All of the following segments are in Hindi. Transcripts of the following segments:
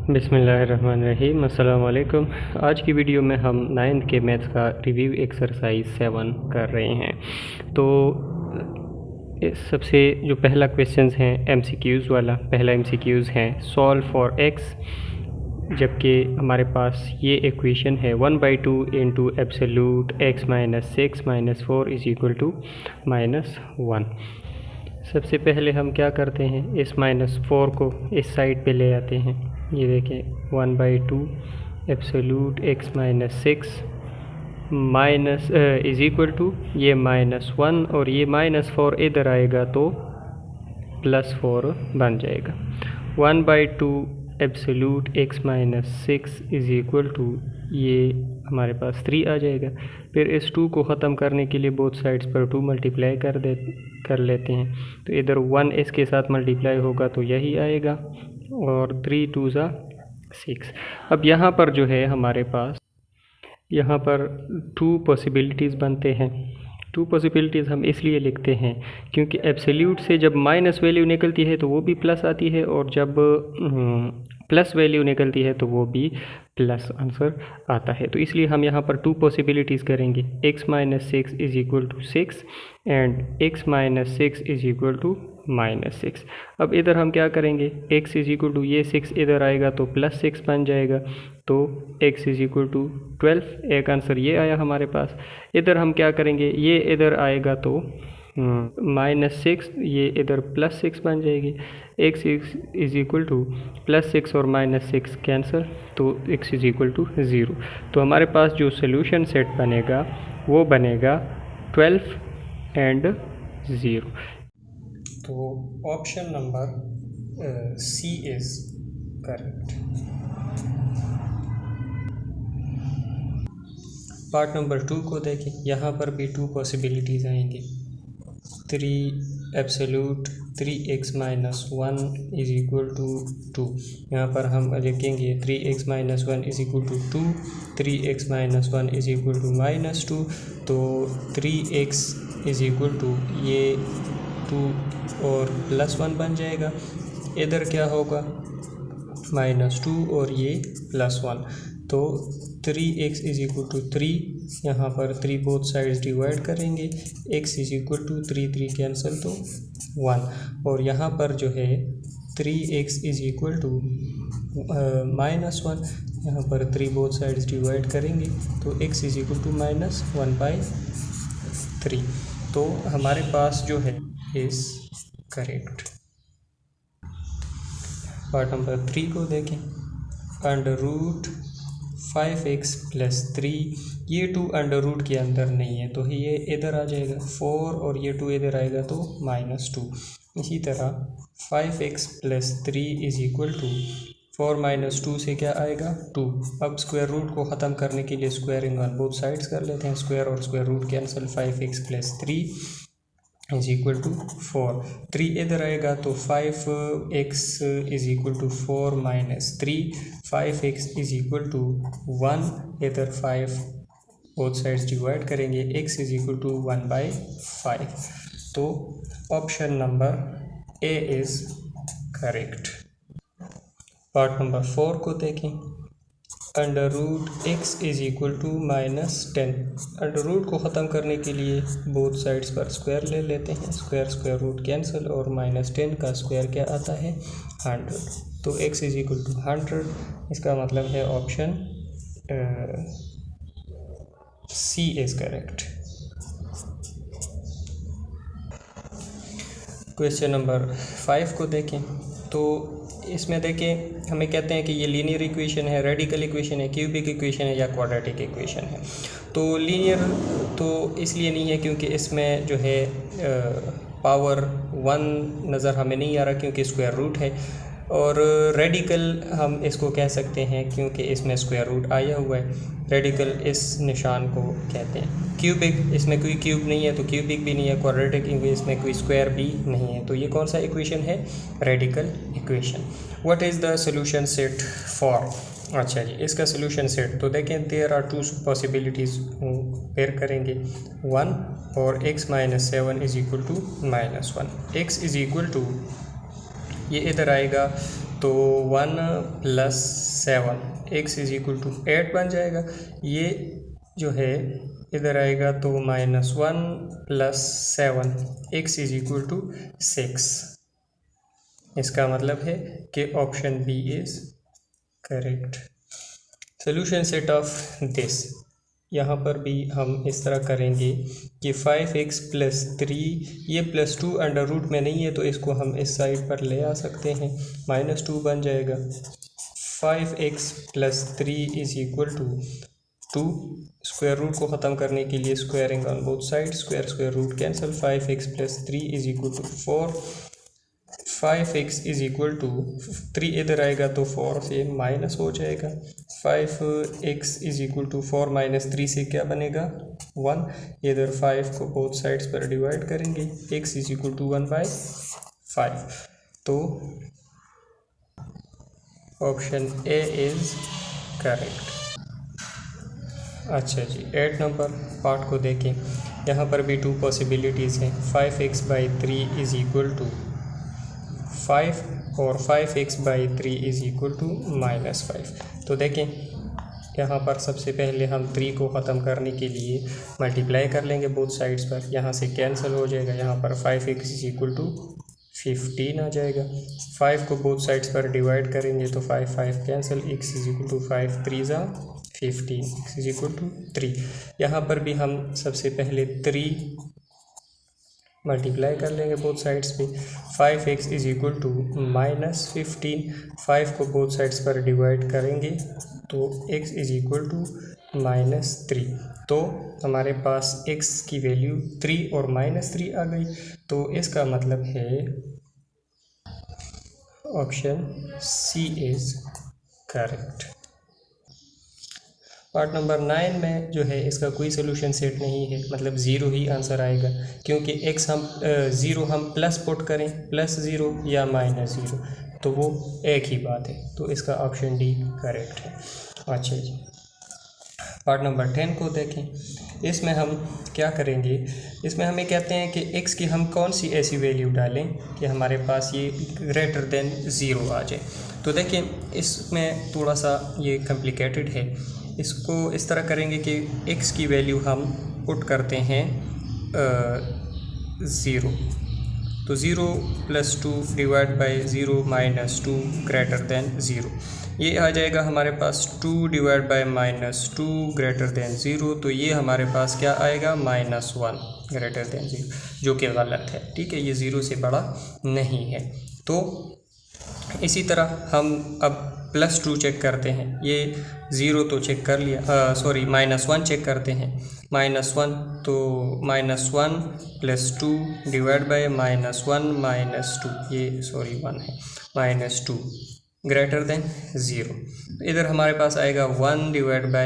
बिस्मिल्लाहिर्रहमानिर्रहीम। अस्सलाम वालेकुम। आज की वीडियो में हम 9th के मैथ्स का रिव्यू एक्सरसाइज 7 कर रहे हैं। तो सबसे जो पहला क्वेश्चन है MCQs वाला, पहला MCQs है सॉल्व फॉर x, जबकि हमारे पास ये इक्वेशन है 1/2 into absolute x minus 6 minus 4 is equal to -1। सबसे पहले हम क्या करते हैं, इस -4 को इस साइड पे ले आते हैं। ये देखें 1/2 absolute x minus 6 minus is equal to ये -1 और ये -4 इधर आएगा तो +4 बन जाएगा। 1/2 absolute x minus 6 is equal to ये हमारे पास 3 आ जाएगा। फिर इस 2 को ख़त्म करने के लिए बोथ साइड्स पर 2 मल्टीप्लाई कर लेते हैं, तो इधर 1 इसके साथ मल्टीप्लाई होगा तो यही आएगा और 3 2 ज़ा 6। अब यहाँ पर जो है हमारे पास यहाँ पर 2 पॉसिबिलिटीज़ बनते हैं। 2 पॉसिबिलिटीज़ हम इसलिए लिखते हैं क्योंकि एब्सोल्यूट से जब माइनस वैल्यू निकलती है तो वो भी प्लस आती है, और जब प्लस वैल्यू निकलती है तो वो भी प्लस आंसर आता है। तो इसलिए हम यहाँ पर 2 पॉसिबिलिटीज़ करेंगे, x minus 6 is equal to 6 and x minus 6 is equal to -6। अब इधर हम क्या करेंगे, x इज़ इक्वल टू ये 6 इधर आएगा तो +6 बन जाएगा, तो x इज़ इक्वल टू 12। एक आंसर ये आया हमारे पास। इधर हम क्या करेंगे, ये इधर आएगा तो -6, ये इधर +6 बन जाएगी। x इज़ इक्वल टू +6 और -6 कैंसर, तो x इज़ इक्वल टू 0। तो हमारे पास जो सोल्यूशन सेट बनेगा वो बनेगा 12 एंड 0। तो option number C is correct. Part number 2 को देखें। यहाँ पर भी 2 पॉसिबिलिटीज़ आएंगी। 3 absolute 3x minus 1 is equal to 2। यहाँ पर हम लिखेंगे 3x minus 1 is equal to 2, 3x minus 1 is equal to -2। तो 3x इज़ इक्वल टू ये 2 और +1 बन जाएगा। इधर क्या होगा, -2 और ये +1, तो 3x इज़ इक्वल टू 3। यहाँ पर 3 बोथ साइड्स डिवाइड करेंगे, x is equal to 3 cancel तो 1, और यहाँ पर जो है 3x इज़ इक्वल टू -1। यहाँ पर 3 बोथ साइड्स डिवाइड करेंगे तो x इज़ इक्वल टू -1/3। तो हमारे पास जो है इज़ करेक्ट। पार्ट नंबर 3 को देखें। √5x + 3, ये 2 अंडर रूट के अंदर नहीं है तो ये इधर आ जाएगा 4, और ये 2 इधर आएगा तो -2। इसी तरह 5x + 3 इज़ इक्वल टू 4 - 2 से क्या आएगा 2। अब स्क्वायर रूट को ख़त्म करने के लिए स्क्वायरिंग ऑन बोथ साइड्स कर लेते हैं, स्क्वायर और square root cancel. 5x + 3 is equal to 4, 3 इधर आएगा तो 5x is equal to 4 - 3, 5x is equal to 1, इधर 5 बोथ साइड्स डिवाइड करेंगे, x इज़ इक्वल टू 1/5। तो option number A is correct. Part number 4 को देखें। √x is equal to -10। Under root को ख़त्म करने के लिए बोथ साइड्स पर स्क्वायर ले लेते हैं, स्क्वायर स्क्वायर रूट कैंसिल, और -10 का स्क्वायर क्या आता है 100। तो x इज़ इक्वल टू 100, इसका मतलब है option C is correct. Question number 5 को देखें। तो इसमें देखें, हमें कहते हैं कि ये लीनियर इक्वेशन है, रेडिकल इक्वेशन है, क्यूबिक इक्वेशन है या क्वाड्रेटिक इक्वेशन है। तो लीनियर तो इसलिए नहीं है क्योंकि इसमें जो है पावर 1 नज़र हमें नहीं आ रहा क्योंकि स्क्वायर रूट है, और रेडिकल हम इसको कह सकते हैं क्योंकि इसमें स्क्वायर रूट आया हुआ है। रेडिकल इस निशान को कहते हैं। क्यूबिक, इसमें कोई क्यूब नहीं है तो क्यूबिक भी नहीं है। क्वाड्रेटिक इसमें कोई स्क्वायर भी नहीं है। तो ये कौन सा इक्वेशन है, radical equation. What is the solution set for, अच्छा जी, इसका सोल्यूशन सेट तो देखें, देयर आर 2 पॉसिबिलिटीज़ पेयर करेंगे 1 और x minus 7 is equal to -1। x is equal to ये इधर आएगा तो 1 + 7 x = 8 बन जाएगा। ये जो है इधर आएगा तो -1 + 7 x = 6। इसका मतलब है कि option B is correct. Solution set of this, यहाँ पर भी हम इस तरह करेंगे कि 5x + 3, ये +2 अंडर रूट में नहीं है तो इसको हम इस साइड पर ले आ सकते हैं, -2 बन जाएगा। 5x + 3 = 2। स्क्वायर रूट को ख़त्म करने के लिए squaring on both side, square root cancel. 5x + 3 = 4। 5x = 3 इधर आएगा तो 4 से माइनस हो जाएगा। 5x = 4 - 3 से क्या बनेगा 1। इधर 5 को बोथ साइड्स पर डिवाइड करेंगे, x = 1/5। तो ऑप्शन ए इज़ करेक्ट। अच्छा जी, 8 नंबर पार्ट को देखें। यहाँ पर भी 2 पॉसिबिलिटीज़ हैं। 5x/3 = 5 और 5x/3 = -5। तो देखें यहाँ पर सबसे पहले हम 3 को ख़त्म करने के लिए मल्टीप्लाई कर लेंगे बोथ साइड्स पर, यहाँ से कैंसिल हो जाएगा। यहाँ पर 5x = 15 आ जाएगा। 5 को बोथ साइड्स पर डिवाइड करेंगे तो 5 5 कैंसिल, x = 5 3 × 15, x = 3। यहाँ पर भी हम सबसे पहले 3 मल्टीप्लाई कर लेंगे बोथ साइड्स पे। 5x = -15, 5 को बोथ साइड्स पर डिवाइड करेंगे तो x = -3। तो हमारे पास x की वैल्यू 3 और -3 आ गई। तो इसका मतलब है option C is correct. Part number 9 में जो है इसका कोई सोल्यूशन सेट नहीं है, मतलब 0 ही आंसर आएगा, क्योंकि x हम 0 हम प्लस पुट करें, +0 या -0 तो वो एक ही बात है। तो इसका ऑप्शन डी करेक्ट है। अच्छा जी, पार्ट नंबर 10 को देखें। इसमें हम क्या करेंगे, इसमें हमें कहते हैं कि x की हम कौन सी ऐसी वैल्यू डालें कि हमारे पास ये >0 आ जाए। तो देखें इसमें थोड़ा सा ये कॉम्प्लिकेटेड है। इसको इस तरह करेंगे कि x की वैल्यू हम पुट करते हैं 0, तो 0 + 2 / 0 - 2 > 0। ये आ जाएगा हमारे पास 2 / -2 > 0। तो ये हमारे पास क्या आएगा -1 > 0, जो कि गलत है। ठीक है, ये 0 से बड़ा नहीं है। तो इसी तरह हम अब +2 चेक करते हैं। ये 0 तो चेक कर लिया, सॉरी -1 चेक करते हैं। -1 तो -1 + 2 / -1 - 2, ये सॉरी 1 है, -2 > 0। इधर हमारे पास आएगा 1 /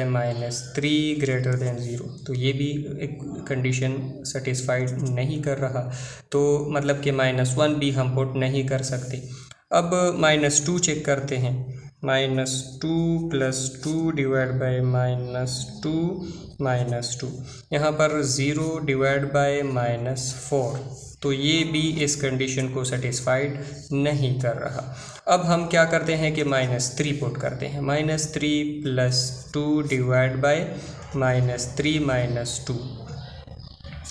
-3 > 0। तो ये भी एक कंडीशन सेटिस्फाइड नहीं कर रहा, तो मतलब कि -1 भी हम पुट नहीं कर सकते। अब -2 चेक करते हैं। -2 + 2 / -2 यहाँ पर 0 / -4, तो ये भी इस कंडीशन को सेटिस्फाइड नहीं कर रहा। अब हम क्या करते हैं कि -3 पुट करते हैं। -3 + 2 / -3 - 2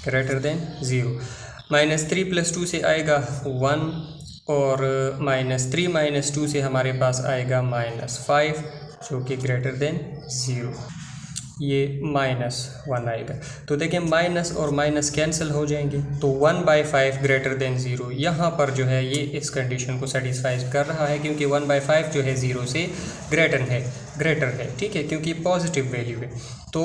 > 0। -3 + 2 से आएगा 1 और -3 - 2 से हमारे पास आएगा -5, जो कि > 0। ये -1 आएगा। तो देखिए माइनस और माइनस कैंसिल हो जाएंगे, तो 1/5 > 0 यहाँ पर जो है ये इस कंडीशन को सेटिस्फाई कर रहा है, क्योंकि 1/5 जो है 0 से ग्रेटर है। ठीक है, क्योंकि पॉजिटिव वैल्यू है। तो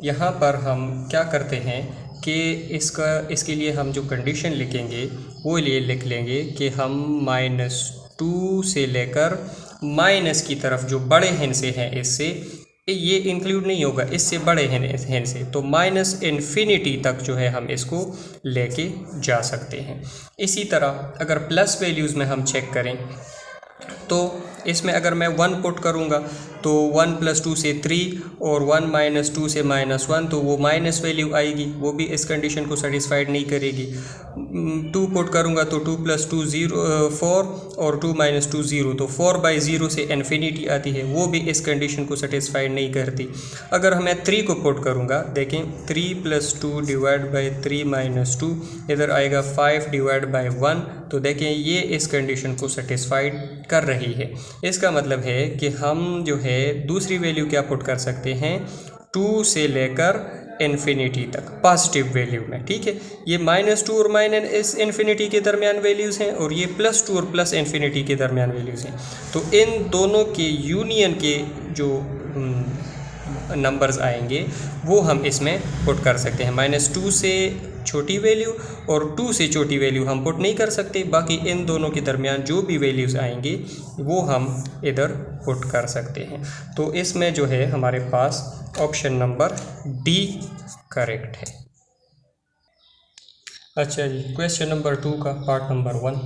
यहाँ पर हम क्या करते हैं कि इसके लिए हम जो कंडीशन लिखेंगे वो लिए लिख लेंगे कि हम -2 से लेकर माइनस की तरफ जो बड़े हिन से हैं, इससे ये इंक्लूड नहीं होगा, इससे बड़े हिन से, तो -∞ तक जो है हम इसको लेके जा सकते हैं। इसी तरह अगर प्लस वैल्यूज़ में हम चेक करें तो इसमें अगर मैं 1 पुट करूँगा तो 1 + 2 से 3 और 1 - 2 से -1, तो वो माइनस वैल्यू आएगी, वो भी इस कंडीशन को सेटिस्फाइड नहीं करेगी। 2 पुट करूँगा तो 2 + 2 4 और 2 - 2 0, तो 4/0 से इन्फिनिटी आती है, वो भी इस कंडीशन को सेटिस्फाइड नहीं करती। अगर मैं 3 को पुट करूँगा, देखें 3 + 2 / 3 - 2 इधर आएगा 5/1, तो देखें ये इस कंडीशन को सेटिस्फाइड कर रही है। इसका मतलब है कि हम जो है दूसरी वैल्यू क्या पुट कर सकते हैं, 2 से लेकर इन्फिनिटी तक पॉजिटिव वैल्यू में, ठीक है। ये -2 और -इन्फिनिटी के दरमियान वैल्यूज़ हैं और ये +2 और +इन्फिनिटी के दरमियान वैल्यूज़ हैं। तो इन दोनों के यूनियन के जो नंबर्स आएंगे वो हम इसमें पुट कर सकते हैं। -2 से छोटी वैल्यू और 2 से छोटी वैल्यू हम पुट नहीं कर सकते, बाकी इन दोनों के दरमियान जो भी वैल्यूज़ आएंगी वो हम इधर पुट कर सकते हैं। तो इसमें जो है हमारे पास ऑप्शन नंबर डी करेक्ट है। अच्छा जी, क्वेश्चन नंबर 2 का पार्ट नंबर 1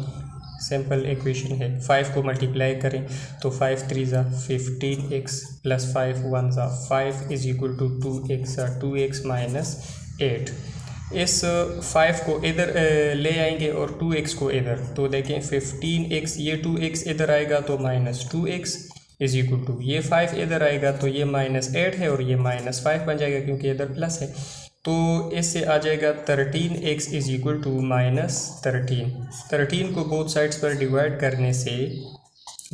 सिंपल इक्वेशन है। 5 को मल्टीप्लाई करें तो 5 × 3 = 15x + 5 × 1 = 5 = 2x 2x - 8। इस 5 को इधर ले आएंगे और 2x को इधर, तो देखें 15x, ये 2x इधर आएगा तो -2x = ये 5 इधर आएगा तो ये -8 है और ये -5 बन जाएगा क्योंकि इधर प्लस है, तो इससे आ जाएगा 13x = -13। 13 को बोथ साइड्स पर डिवाइड करने से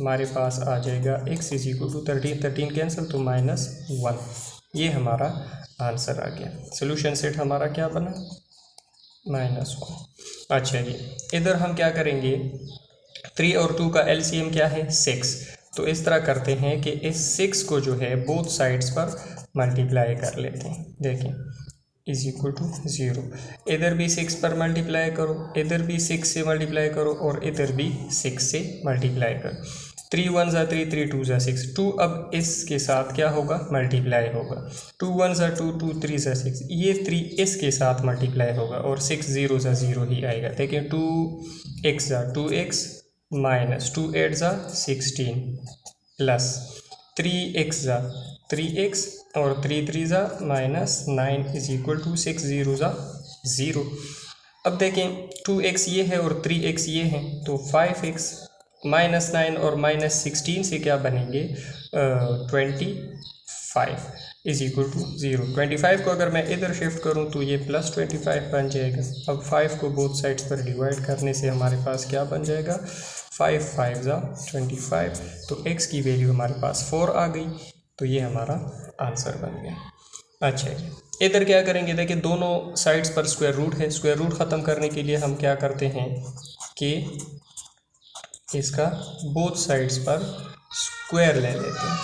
हमारे पास आ जाएगा x = 13, 13 कैंसिल तो -1। ये हमारा आंसर आ गया। सोल्यूशन सेट हमारा क्या बना, -1। अच्छा जी, इधर हम क्या करेंगे, 3 और 2 का LCM क्या है, 6। तो इस तरह करते हैं कि इस 6 को जो है बोथ साइड्स पर मल्टीप्लाई कर लेते हैं। देखें = 0, इधर भी 6 पर मल्टीप्लाई करो, इधर भी 6 से मल्टीप्लाई करो और इधर भी 6 से मल्टीप्लाई करो। 3 × 1 = 3, 3 × 2 = 6। 2 अब इसके साथ क्या होगा, मल्टीप्लाई होगा। 2 × 1 = 2, 2 × 3 = 6, ये 3 इसके साथ मल्टीप्लाई होगा और 6 0 = 0 ही आएगा। देखिए 2x = 2x - 2 8 = 16 plus 3x = 3x और 3 3 = -9 = 6 0 = 0। अब देखें 2x ये है और 3x ये है, तो 5x -9 और -16 से क्या बनेंगे, 25 = 0। 25 को अगर मैं इधर शिफ्ट करूं तो ये +25 बन जाएगा। अब 5 को बोथ साइड्स पर डिवाइड करने से हमारे पास क्या बन जाएगा, 5 5 = 25, तो x की वैल्यू हमारे पास 4 आ गई, तो ये हमारा आंसर बन गया। अच्छा जी, इधर क्या करेंगे, देखिए दोनों साइड्स पर स्क्वायर रूट है। स्क्वायर रूट ख़त्म करने के लिए हम क्या करते हैं कि इसका बोथ साइड्स पर स्क्वायर ले लेते हैं।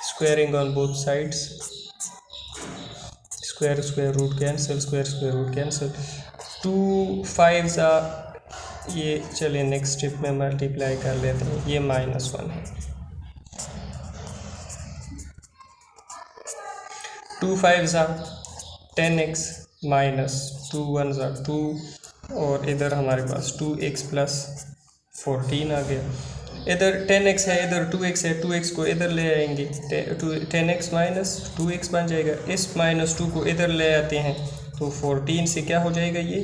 Squaring on both sides, square square root cancel, square square root cancel. 2 5 = ये, चलिए नेक्स्ट स्टेप में मल्टीप्लाई कर लेते हैं, ये -1 है। 2 5 = 10x - 2 1 = 2 और इधर हमारे पास 2x + 14 आ गया। इधर 10x है, इधर 2x है, 2x को इधर ले आएंगे, 10x - 2x बन जाएगा। इस -2 को इधर ले आते हैं तो 14 से क्या हो जाएगा, ये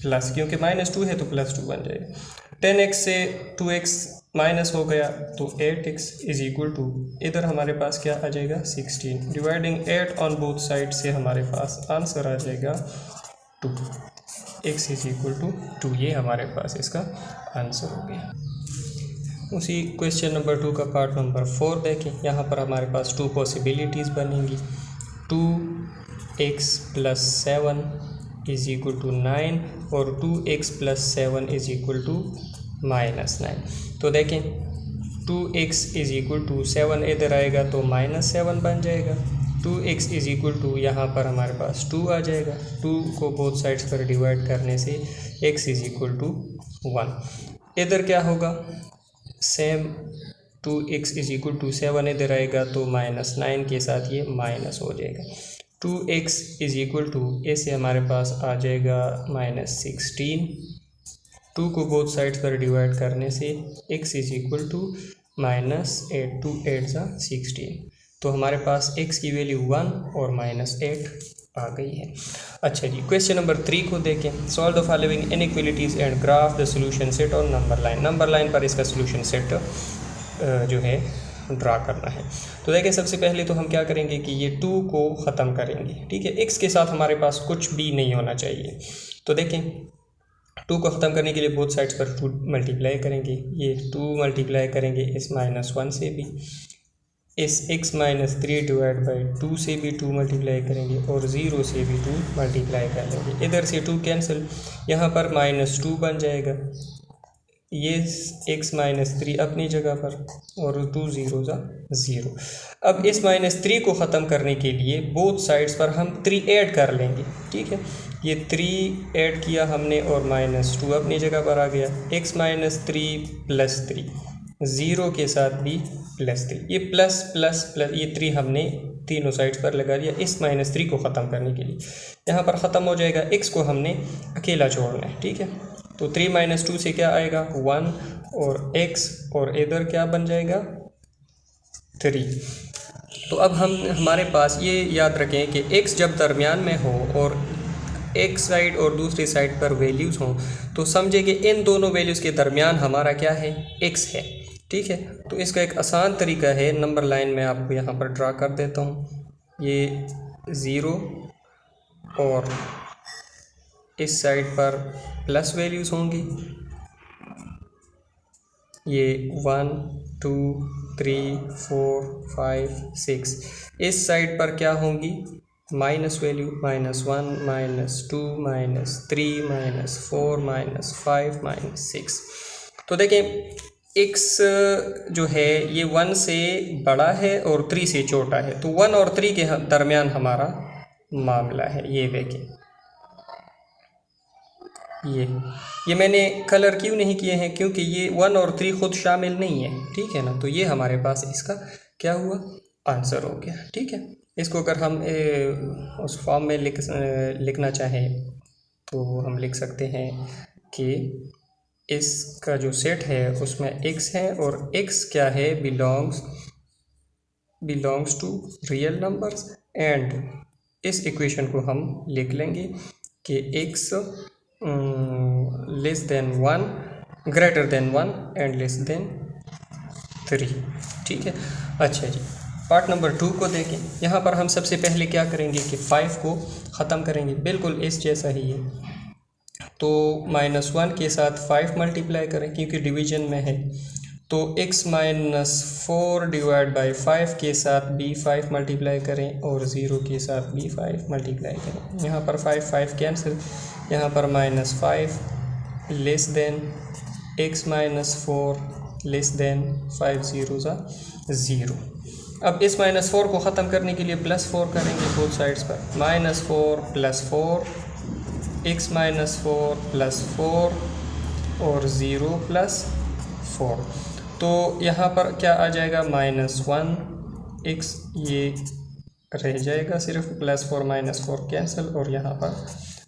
प्लस, क्योंकि -2 है तो +2 बन जाएगा। 10x से 2x माइनस हो गया तो 8x = इधर हमारे पास क्या आ जाएगा, 16। डिवाइडिंग 8 ऑन बोथ साइड से हमारे पास आंसर आ जाएगा 2, x = 2। ये हमारे पास इसका आंसर हो गया। उसी क्वेश्चन नंबर 2 का पार्ट नंबर 4 देखें। यहाँ पर हमारे पास 2 पॉसिबिलिटीज़ बनेंगी। 2x + 7 = 9 और 2x + 7 = -9। तो देखें 2x = 7 इधर आएगा तो -7 बन जाएगा। 2x = यहाँ पर हमारे पास 2 आ जाएगा। 2 को बोथ साइड्स पर डिवाइड करने से x = 1। इधर क्या होगा, सेम 2x = 7 इधर आएगा तो -9 के साथ ये माइनस हो जाएगा। 2x = ऐसे हमारे पास आ जाएगा -16। 2 को बोथ साइड्स पर डिवाइड करने से x = -8 2 8 ज़ा 16। तो हमारे पास x की वैल्यू 1 और -8 आ गई है। अच्छा जी, क्वेश्चन नंबर 3 को देखें। Solve the following inequalities and graph the solution set और नंबर लाइन। नंबर लाइन पर इसका सॉल्यूशन सेट जो है ड्रा करना है। तो देखिए, सबसे पहले तो हम क्या करेंगे कि ये 2 को ख़त्म करेंगे। ठीक है, x के साथ हमारे पास कुछ भी नहीं होना चाहिए। तो देखें, 2 को ख़त्म करने के लिए बोथ साइड्स पर 2 मल्टीप्लाई करेंगे। ये 2 मल्टीप्लाई करेंगे इस -1 से भी, इस x - 3 डिवाइड बाई 2 से भी 2 मल्टीप्लाई करेंगे और 0 से भी 2 मल्टीप्लाई कर लेंगे। इधर से 2 कैंसिल, यहाँ पर -2 बन जाएगा, ये x - 3 अपनी जगह पर और 2 0 ज़ा 0। अब इस -3 को ख़त्म करने के लिए बोथ साइड्स पर हम 3 ऐड कर लेंगे। ठीक है, ये 3 ऐड किया हमने और -2 अपनी जगह पर आ गया। x - 3 + 3, 0 के साथ भी +3, ये प्लस प्लस प्लस, ये 3 हमने तीनों साइड्स पर लगा दिया इस -3 को ख़त्म करने के लिए। यहाँ पर ख़त्म हो जाएगा, x को हमने अकेला छोड़ना है। ठीक है, तो 3 - 2 से क्या आएगा 1 और x, और इधर क्या बन जाएगा 3। तो अब हमारे पास ये याद रखें कि x जब दरमियान में हो और एक साइड और दूसरी साइड पर वैल्यूज़ हों, तो समझे कि इन दोनों वैल्यूज़ के दरमियान हमारा क्या है, x है। ठीक है, तो इसका एक आसान तरीका है, नंबर लाइन में आपको यहाँ पर ड्रा कर देता हूँ। ये 0 और इस साइड पर प्लस वैल्यूज़ होंगी, ये 1 2 3 4 5 6। इस साइड पर क्या होंगी, माइनस वैल्यू, -1 -2 -3 -4 -5 -6। तो देखें, x जो है ये 1 से बड़ा है और 3 से छोटा है, तो 1 और 3 के दरमियान हमारा मामला है। ये देखें, ये मैंने कलर क्यों नहीं किए हैं, क्योंकि ये 1 और 3 खुद शामिल नहीं है। ठीक है ना, तो ये हमारे पास इसका क्या हुआ, आंसर हो गया। ठीक है, इसको अगर हम उस फॉर्म में लिखना चाहें तो हम लिख सकते हैं कि इसका जो सेट है उसमें x है और x क्या है, belongs to real numbers, and इस इक्वेशन को हम लिख लेंगे कि x less than 1, greater than 1 and less than 3। ठीक है, अच्छा जी, पार्ट नंबर 2 को देखें। यहाँ पर हम सबसे पहले क्या करेंगे कि 5 को ख़त्म करेंगे, बिल्कुल इस जैसा ही है। तो -1 के साथ 5 मल्टीप्लाई करें क्योंकि डिवीजन में है, तो x - 4 डिवाइड बाई 5 के साथ भी 5 मल्टीप्लाई करें और 0 के साथ भी 5 मल्टीप्लाई करें। यहाँ पर 5 5 कैंसिल, यहाँ पर -5 less than x - 4 less than 5 0 ज़ा 0। अब इस -4 को ख़त्म करने के लिए +4 करेंगे बोथ साइड्स पर, -4 + 4, x - 4 + 4 और 0 + 4। तो यहाँ पर क्या आ जाएगा, -1 x, ये रह जाएगा सिर्फ, +4 -4 कैंसिल और यहाँ पर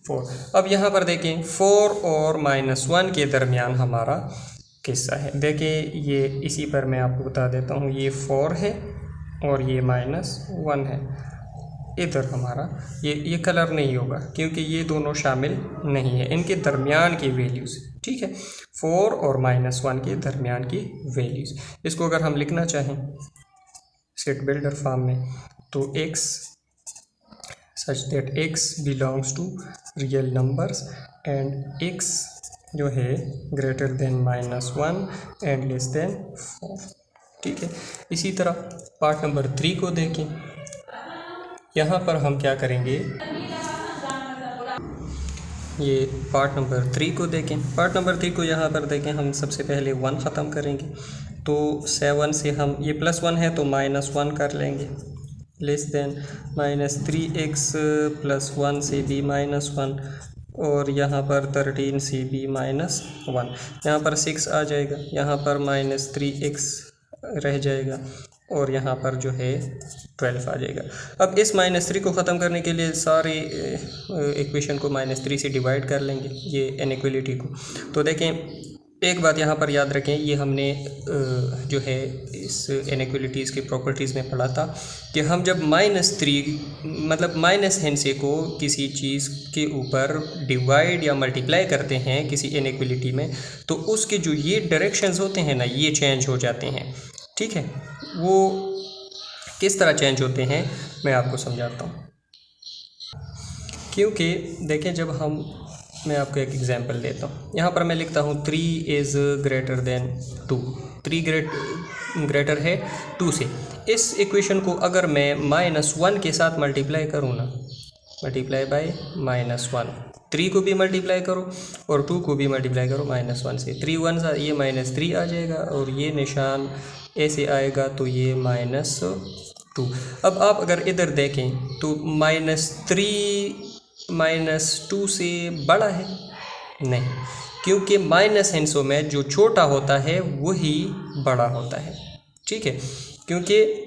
4। अब यहाँ पर देखें, 4 और -1 के दरमियान हमारा किस्सा है। देखिए, ये इसी पर मैं आपको बता देता हूँ, ये 4 है और ये -1 है। इधर हमारा ये कलर नहीं होगा क्योंकि ये दोनों शामिल नहीं है, इनके दरमियान की वैल्यूज़। ठीक है, 4 और -1 के दरमियान की वैल्यूज़। इसको अगर हम लिखना चाहें सेट बिल्डर फॉर्म में, तो x such that x belongs to real numbers and x जो है greater than -1 and less than 4। ठीक है, इसी तरह पार्ट नंबर 3 को देखें। यहाँ पर हम क्या करेंगे, ये पार्ट नंबर 3 को देखें। पार्ट नंबर 3 को यहाँ पर देखें, हम सबसे पहले 1 ख़त्म करेंगे, तो 7 से हम, ये +1 है तो -1 कर लेंगे, लेस देन -3x + 1 से भी -1, और यहाँ पर 13 से भी -1, यहाँ पर 6 आ जाएगा, यहाँ पर -3x रह जाएगा और यहाँ पर जो है 12 आ जाएगा। अब इस -3 को ख़त्म करने के लिए सारे इक्वेशन को -3 से डिवाइड कर लेंगे, ये इनइक्वालिटी को। तो देखें, एक बात यहाँ पर याद रखें, ये हमने जो है इस इनइक्वालिटीज़ की प्रॉपर्टीज़ में पढ़ा था कि हम जब -3 मतलब माइनस हिंसे को किसी चीज़ के ऊपर डिवाइड या मल्टीप्लाई करते हैं किसी इनइक्वालिटी में, तो उसके जो ये डायरेक्शंस होते हैं ना, ये चेंज हो जाते हैं। ठीक है, वो किस तरह चेंज होते हैं मैं आपको समझाता हूँ। क्योंकि देखें, जब मैं आपको एक एग्जांपल देता हूँ। यहाँ पर मैं लिखता हूँ 3 इज़ ग्रेटर देन 2, 3 ग्रेटर है 2 से। इस इक्वेशन को अगर मैं -1 के साथ मल्टीप्लाई करूँ ना, मल्टीप्लाई बाय -1, 3 को भी मल्टीप्लाई करो और 2 को भी मल्टीप्लाई करो -1 से, 3 1 सा ये -3 आ जाएगा और ये निशान ऐसे आएगा तो ये -2। अब आप अगर इधर देखें तो -3 -2 से बड़ा है नहीं, क्योंकि माइनस हिंसों में जो छोटा होता है वही बड़ा होता है। ठीक है, क्योंकि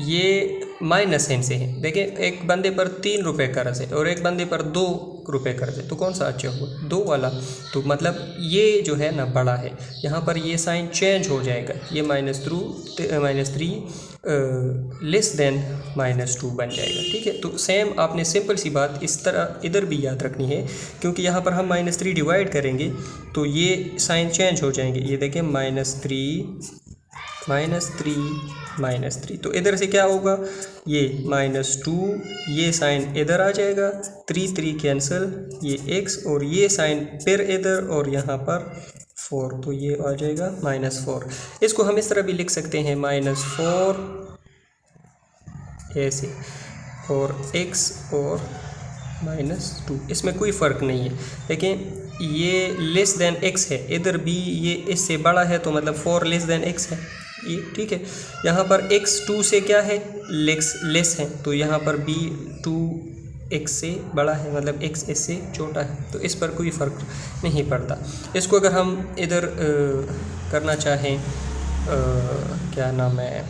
ये माइनस हिंसे हैं। देखें, एक बंदे पर 3 रुपये कर्ज है और एक बंदे पर 2 रुपये कर्ज है, तो कौन सा अच्छा होगा? 2 वाला। तो मतलब ये जो है ना बड़ा है। यहाँ पर ये साइन चेंज हो जाएगा, ये -3 लेस देन -2 बन जाएगा। ठीक है, तो सेम आपने सिंपल सी बात इस तरह इधर भी याद रखनी है, क्योंकि यहाँ पर हम -3 डिवाइड करेंगे तो ये साइन चेंज हो जाएंगे। ये देखें -3 तो इधर से क्या होगा, ये -2, ये साइन इधर आ जाएगा, 3 कैंसिल, ये x और ये साइन फिर इधर और यहाँ पर 4, तो ये आ जाएगा -4। इसको हम इस तरह भी लिख सकते हैं -4 ऐसे और x और -2, इसमें कोई फ़र्क नहीं है। देखें, ये लेस देन x है, इधर भी ये इससे बड़ा है, तो मतलब 4 लेस देन x है ये। ठीक है, यहाँ पर x 2 से क्या है, लेस है, तो यहाँ पर भी 2x से बड़ा है, मतलब x इससे छोटा है, तो इस पर कोई फ़र्क नहीं पड़ता। इसको अगर हम इधर करना चाहें क्या नाम है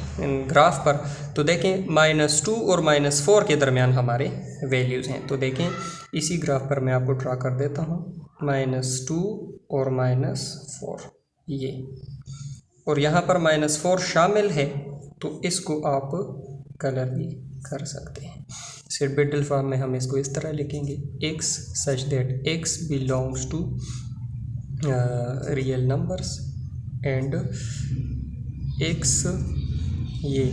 ग्राफ पर, तो देखें -2 और -4 के दरमियान हमारे वैल्यूज़ हैं। तो देखें, इसी ग्राफ पर मैं आपको ड्रा कर देता हूँ, -2 और -4 ये, और यहाँ पर -4 शामिल है, तो इसको आप कलर भी कर सकते हैं। सिर्फ बिडल फॉर्म में हम इसको इस तरह लिखेंगे, x such that x belongs to real numbers and x ये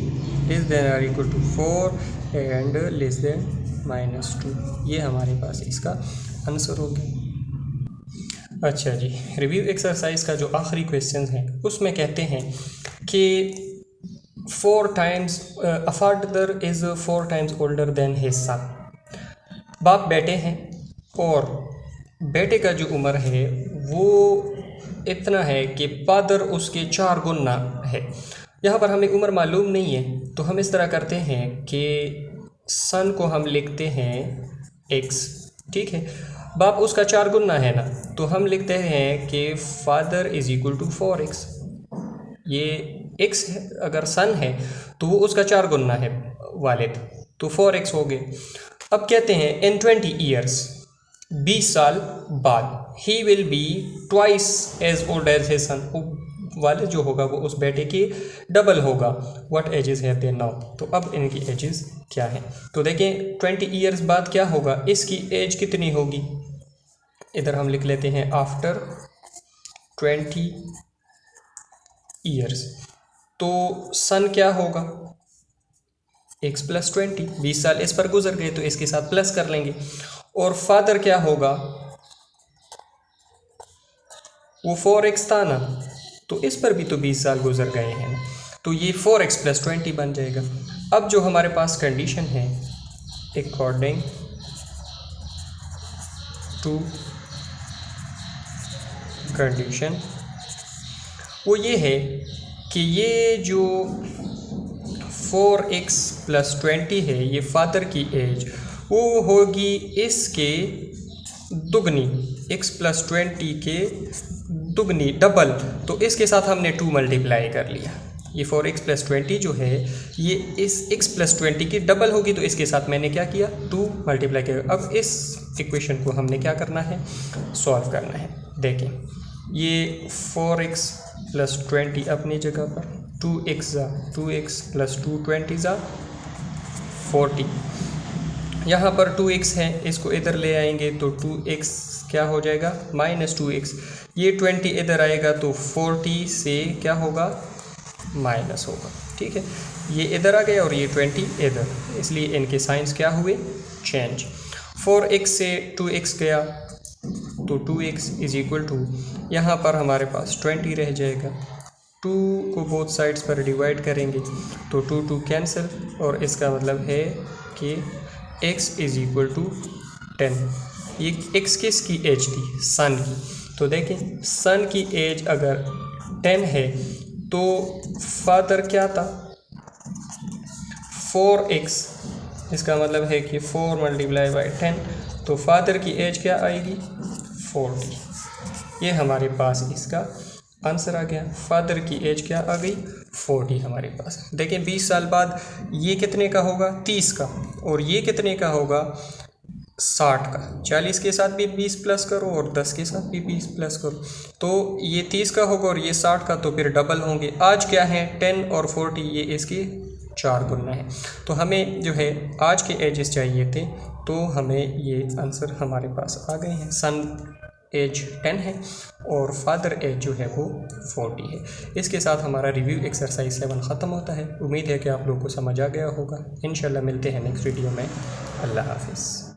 लेस देन और equal to 4 and less than -2। ये हमारे पास इसका आंसर हो गया। अच्छा जी, रिव्यू एक्सरसाइज का जो आखिरी क्वेश्चन है उसमें कहते हैं कि 4 times a father is 4 times older than his son. बाप बेटे हैं और बेटे का जो उम्र है वो इतना है कि फादर उसके 4 गुना है। यहाँ पर हमें उम्र मालूम नहीं है, तो हम इस तरह करते हैं कि सन को हम लिखते हैं x। ठीक है, बाप उसका 4 गुना है ना, तो हम लिखते हैं कि father is equal to 4x। ये x है, अगर सन है तो वो उसका 4 गुना है वालिद, तो 4x हो गए। अब कहते हैं इन 20 ईयर्स, 20 साल बाद, he will be twice as old as his son, वालिद जो होगा वो उस बेटे की डबल होगा। What ages have they now, तो अब इनकी एजेस क्या है? तो देखें 20 ईयर्स बाद क्या होगा, इसकी एज कितनी होगी, इधर हम लिख लेते हैं आफ्टर 20 ईयर्स। तो सन क्या होगा, x + 20, 20 साल इस पर गुजर गए तो इसके साथ प्लस कर लेंगे। और फादर क्या होगा, वो 4x था ना, तो इस पर भी तो 20 साल गुजर गए हैं ना, तो ये 4x + 20 बन जाएगा। अब जो हमारे पास कंडीशन है अकॉर्डिंग टू कंडीशन, वो ये है कि ये जो 4x + 20 है, ये फादर की एज वो होगी इसके दुगनी, x + 20 के दुगनी, डबल। तो इसके साथ हमने 2 मल्टीप्लाई कर लिया। ये 4x + 20 जो है ये इस x + 20 की डबल होगी, तो इसके साथ मैंने क्या किया, 2 मल्टीप्लाई किया। अब इस इक्वेशन को हमने क्या करना है, सॉल्व करना है। देखें, ये 4x प्लस 20 अपनी जगह पर, 2x प्लस 2 20 40। यहाँ पर 2x है, इसको इधर ले आएंगे तो 2x क्या हो जाएगा माइनस 2x। ये 20 इधर आएगा तो 40 से क्या होगा माइनस होगा। ठीक है, ये इधर आ गया और ये 20 इधर, इसलिए इनके साइंस क्या हुए चेंज। 4x से 2x गया तो 2x इज इक्वल टू, यहाँ पर हमारे पास 20 रह जाएगा। 2 को बोथ साइड्स पर डिवाइड करेंगे तो 2 कैंसिल, और इसका मतलब है कि x इज इक्वल टू 10। ये x किसकी एज थी, सन की। तो देखें सन की एज अगर 10 है तो फादर क्या था 4x, इसका मतलब है कि 4 मल्टीप्लाई बाई 10, तो फादर की एज क्या आएगी 40। ये हमारे पास इसका आंसर आ गया। फादर की एज क्या आ गई 40 हमारे पास। देखें 20 साल बाद ये कितने का होगा 30 का, और ये कितने का होगा 60 का। 40 के साथ भी 20 प्लस करो और 10 के साथ भी 20 प्लस करो, तो ये 30 का होगा और ये 60 का, तो फिर डबल होंगे। आज क्या है 10 और 40, ये इसके 4 गुना है। तो हमें जो है आज के एजेस चाहिए थे, तो हमें ये आंसर हमारे पास आ गए हैं। सन एज 10 है और फादर एज जो है वो 40 है। इसके साथ हमारा रिव्यू एक्सरसाइज 7 ख़त्म होता है। उम्मीद है कि आप लोगों को समझ आ गया होगा। इंशाल्लाह मिलते हैं नेक्स्ट वीडियो में। अल्लाह हाफिज़।